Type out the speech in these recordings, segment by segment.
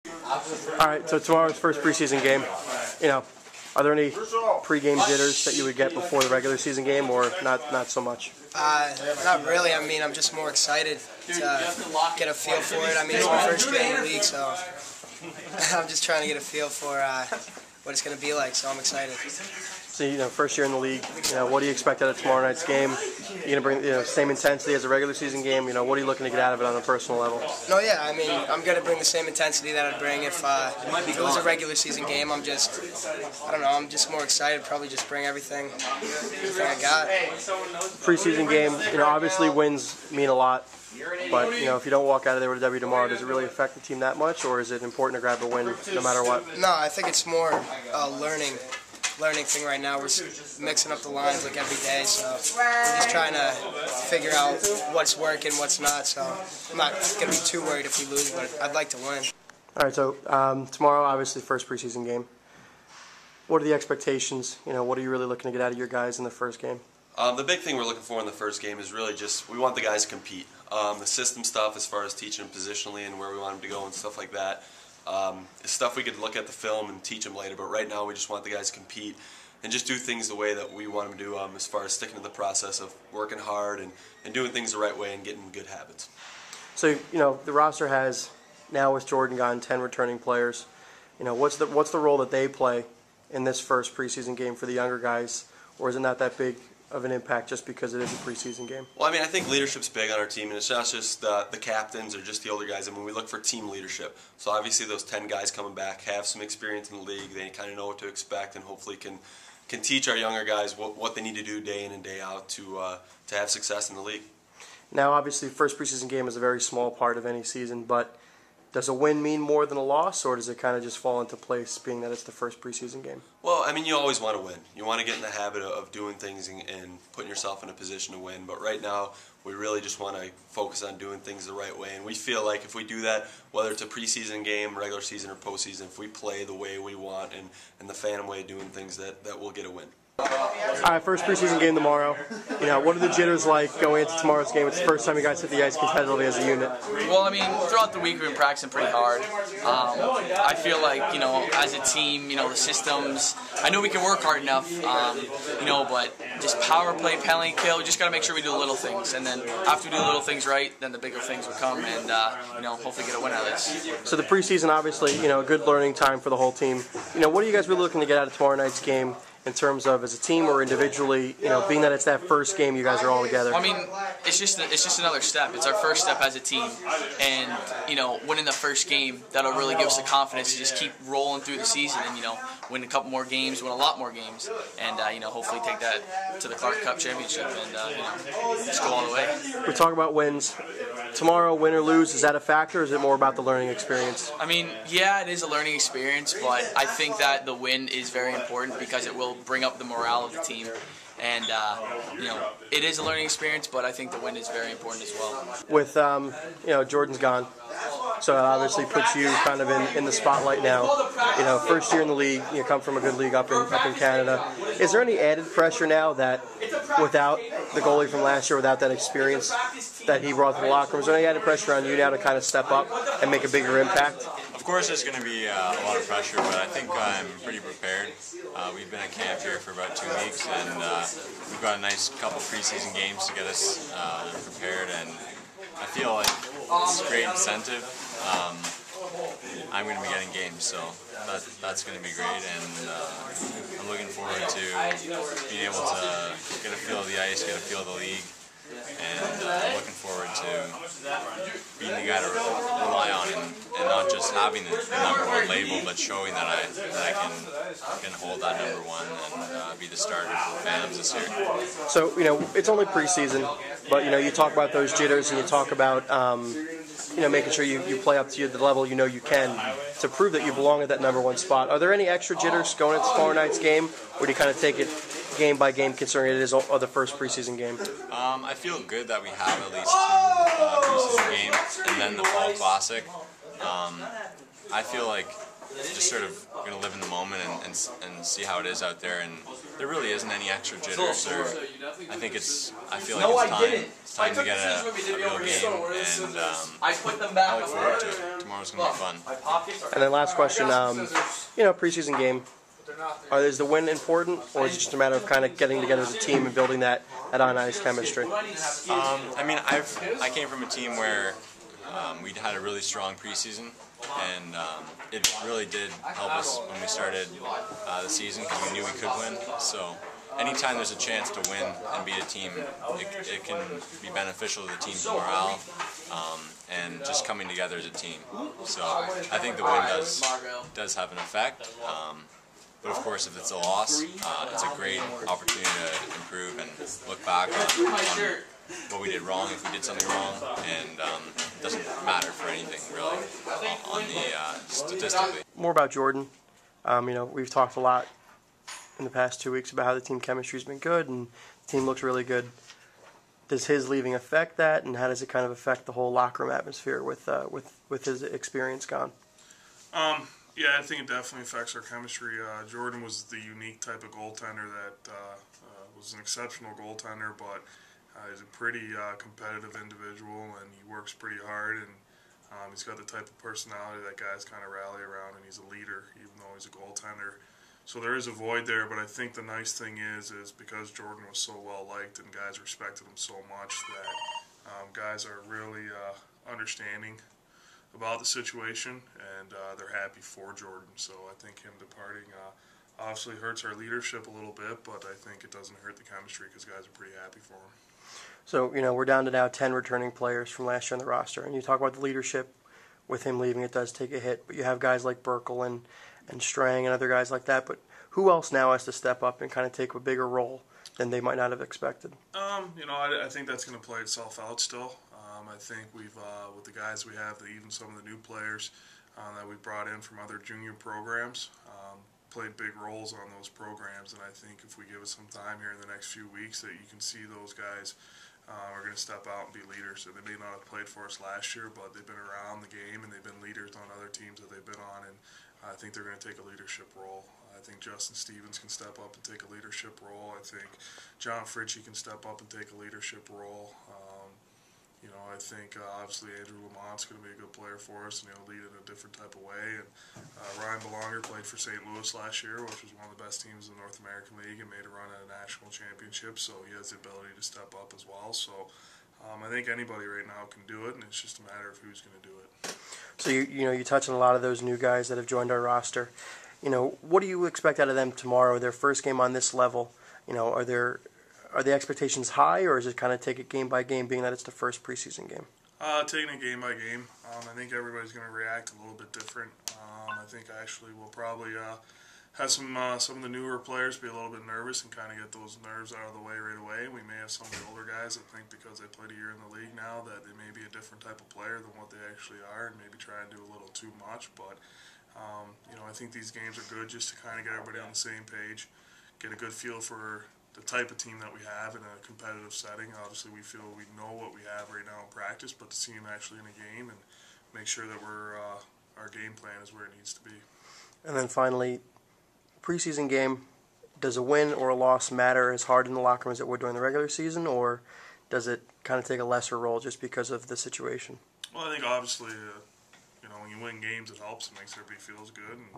All right, so tomorrow's first preseason game. Are there any pre-game jitters that you would get before the regular season game, or not so much? Not really. I mean, I'm just more excited to get a feel for it. I mean, it's my first game in the league, so I'm just trying to get a feel for what it's going to be like, so I'm excited. So, first year in the league, what do you expect out of tomorrow night's game? You're going to bring same intensity as a regular season game? What are you looking to get out of it on a personal level? No, yeah, I mean, I'm going to bring the same intensity that I'd bring if it was a regular season game. I'm just more excited, probably just bring everything I got. Preseason game, obviously wins mean a lot. But, if you don't walk out of there with a W tomorrow, does it really affect the team that much, or is it important to grab a win no matter what? No, I think it's more learning thing right now. We're mixing up the lines like every day, so we're just trying to figure out what's working, what's not, so I'm not going to be too worried if we lose, but I'd like to win. All right, so tomorrow, obviously, first preseason game. What are the expectations? What are you really looking to get out of your guys in the first game? The big thing we're looking for in the first game is really just we want the guys to compete. The system stuff as far as teaching them positionally and where we want them to go and stuff like that is stuff we could look at the film and teach them later, but right now we just want the guys to compete and just do things the way that we want them to do as far as sticking to the process of working hard and doing things the right way and getting good habits. So, the roster has, now with Jordan gone, 10 returning players. What's the role that they play in this first preseason game for the younger guys, or is it not that big of an impact just because it is a preseason game? Well, I mean, I think leadership's big on our team, and it's not just the captains or just the older guys. I mean, we look for team leadership. So obviously those 10 guys coming back have some experience in the league. They kind of know what to expect and hopefully can teach our younger guys what they need to do day in and day out to have success in the league. Now, obviously, first preseason game is a very small part of any season, but does a win mean more than a loss, or does it kind of just fall into place being that it's the first preseason game? Well, I mean, you always want to win. You want to get in the habit of doing things and putting yourself in a position to win. But right now, we really just want to focus on doing things the right way. And we feel like if we do that, whether it's a preseason game, regular season, or postseason, if we play the way we want and the Phantom way of doing things, that we'll get a win. All right, first preseason game tomorrow. What are the jitters like going into tomorrow's game? It's the first time you guys hit the ice competitively as a unit. Well, I mean, throughout the week we've been practicing pretty hard. I feel like, as a team, the systems, I know we can work hard enough, but just power play, penalty kill, we just got to make sure we do the little things. And then after we do the little things right, then the bigger things will come and, hopefully get a win out of this. So the preseason, obviously, a good learning time for the whole team. What are you guys really looking to get out of tomorrow night's game? In terms of as a team or individually, being that it's that first game, you guys are all together. Well, I mean, it's just another step. It's our first step as a team, and winning the first game, that'll really give us the confidence to just keep rolling through the season and win a couple more games, win a lot more games, and hopefully take that to the Clark Cup championship and just go all the way. We talk about wins. Tomorrow, win or lose, is that a factor, or is it more about the learning experience? I mean, yeah, it is a learning experience, but I think that the win is very important because it will bring up the morale of the team. And, it is a learning experience, but I think the win is very important as well. With, Jordan's gone, so it obviously puts you kind of in the spotlight now. First year in the league, you come from a good league up in Canada. Is there any added pressure now that without the goalie from last year, without that experience that he brought to the locker room, is there any added pressure on you now to kind of step up and make a bigger impact? Of course there's going to be a lot of pressure, but I think I'm pretty prepared. We've been at camp here for about 2 weeks, and we've got a nice couple preseason games to get us prepared, and I feel like it's a great incentive. I'm going to be getting games, so that's going to be great, and I'm looking forward to being able to get a feel of the ice, get a feel of the league, and I'm looking forward to being the guy to rely on and not just having the #1 label, but showing that I can hold that #1 and be the starter for the Phantoms this year. So, it's only preseason, but, you talk about those jitters and you talk about, making sure you play up to the level you can to prove that you belong at that #1 spot. Are there any extra jitters going into tomorrow night's game, or do you kind of take it game by game considering it is the first preseason game? I feel good that we have at least 2 preseason games and then the Fall Classic. I feel like just sort of going to live in the moment and see how it is out there. And there really isn't any extra jitters. I feel like it's time to get a real game, and I look forward to it. Tomorrow's going to be fun. And then last question, preseason game. Is the win important, or is it just a matter of kind of getting together as a team and building that on-ice chemistry? I came from a team where we'd had a really strong preseason, and it really did help us when we started the season because we knew we could win. So anytime there's a chance to win and beat a team, it can be beneficial to the team's morale and just coming together as a team. So I think the win does have an effect. But of course, if it's a loss, it's a great opportunity to improve and look back on what we did wrong, if we did something wrong, and it doesn't matter for anything really on the statistically. More about Jordan. We've talked a lot in the past 2 weeks about how the team chemistry's been good and the team looks really good. Does his leaving affect that, and how does it kind of affect the whole locker room atmosphere with his experience gone? Yeah, I think it definitely affects our chemistry. Jordan was the unique type of goaltender that was an exceptional goaltender, but he's a pretty competitive individual, and he works pretty hard, and he's got the type of personality that guys kind of rally around, and he's a leader, even though he's a goaltender. So there is a void there, but I think the nice thing is because Jordan was so well liked and guys respected him so much that guys are really understanding about the situation, and they're happy for Jordan. So I think him departing obviously hurts our leadership a little bit, but I think it doesn't hurt the chemistry because guys are pretty happy for him. So, we're down to now 10 returning players from last year on the roster, and you talk about the leadership. With him leaving, it does take a hit, but you have guys like Burkle and Strang and other guys like that, but who else now has to step up and kind of take a bigger role than they might not have expected? I think that's going to play itself out still. I think we've, with the guys we have, even some of the new players that we brought in from other junior programs, played big roles on those programs, and I think if we give it some time here in the next few weeks that you can see those guys are going to step out and be leaders. And they may not have played for us last year, but they've been around the game and they've been leaders on other teams that they've been on, and I think they're going to take a leadership role. I think Justin Stevens can step up and take a leadership role. I think John Fritchie can step up and take a leadership role. I think obviously Andrew Lamont's going to be a good player for us, and he'll lead in a different type of way. And Ryan Belonger played for St. Louis last year, which was one of the best teams in the North American League, and made a run at a national championship, so he has the ability to step up as well. So I think anybody right now can do it, and it's just a matter of who's going to do it. So you touch on a lot of those new guys that have joined our roster. What do you expect out of them tomorrow? Their first game on this level. Are the expectations high, or is it kind of take it game by game, being that it's the first preseason game? Taking it game by game. I think everybody's going to react a little bit different. I think actually we'll probably have some of the newer players be a little bit nervous and kind of get those nerves out of the way right away. We may have some of the older guys that think because they played a year in the league now that they may be a different type of player than what they actually are, and maybe try and do a little too much. But I think these games are good just to kind of get everybody on the same page, get a good feel for the type of team that we have in a competitive setting. Obviously, we feel we know what we have right now in practice, but to see them actually in a game and make sure that our game plan is where it needs to be. And then finally, preseason game, does a win or a loss matter as hard in the locker room as it would during the regular season, or does it kind of take a lesser role just because of the situation? Well, I think obviously, when you win games, it helps. It makes everybody feels good and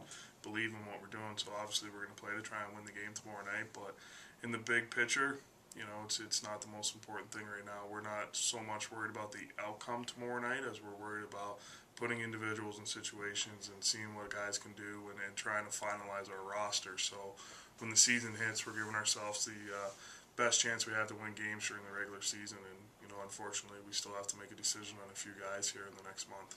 believe in what we're doing. So obviously, we're going to play to try and win the game tomorrow night. But in the big picture, it's not the most important thing right now. We're not so much worried about the outcome tomorrow night as we're worried about putting individuals in situations and seeing what guys can do and trying to finalize our roster. So when the season hits, we're giving ourselves the best chance we have to win games during the regular season. And unfortunately, we still have to make a decision on a few guys here in the next month.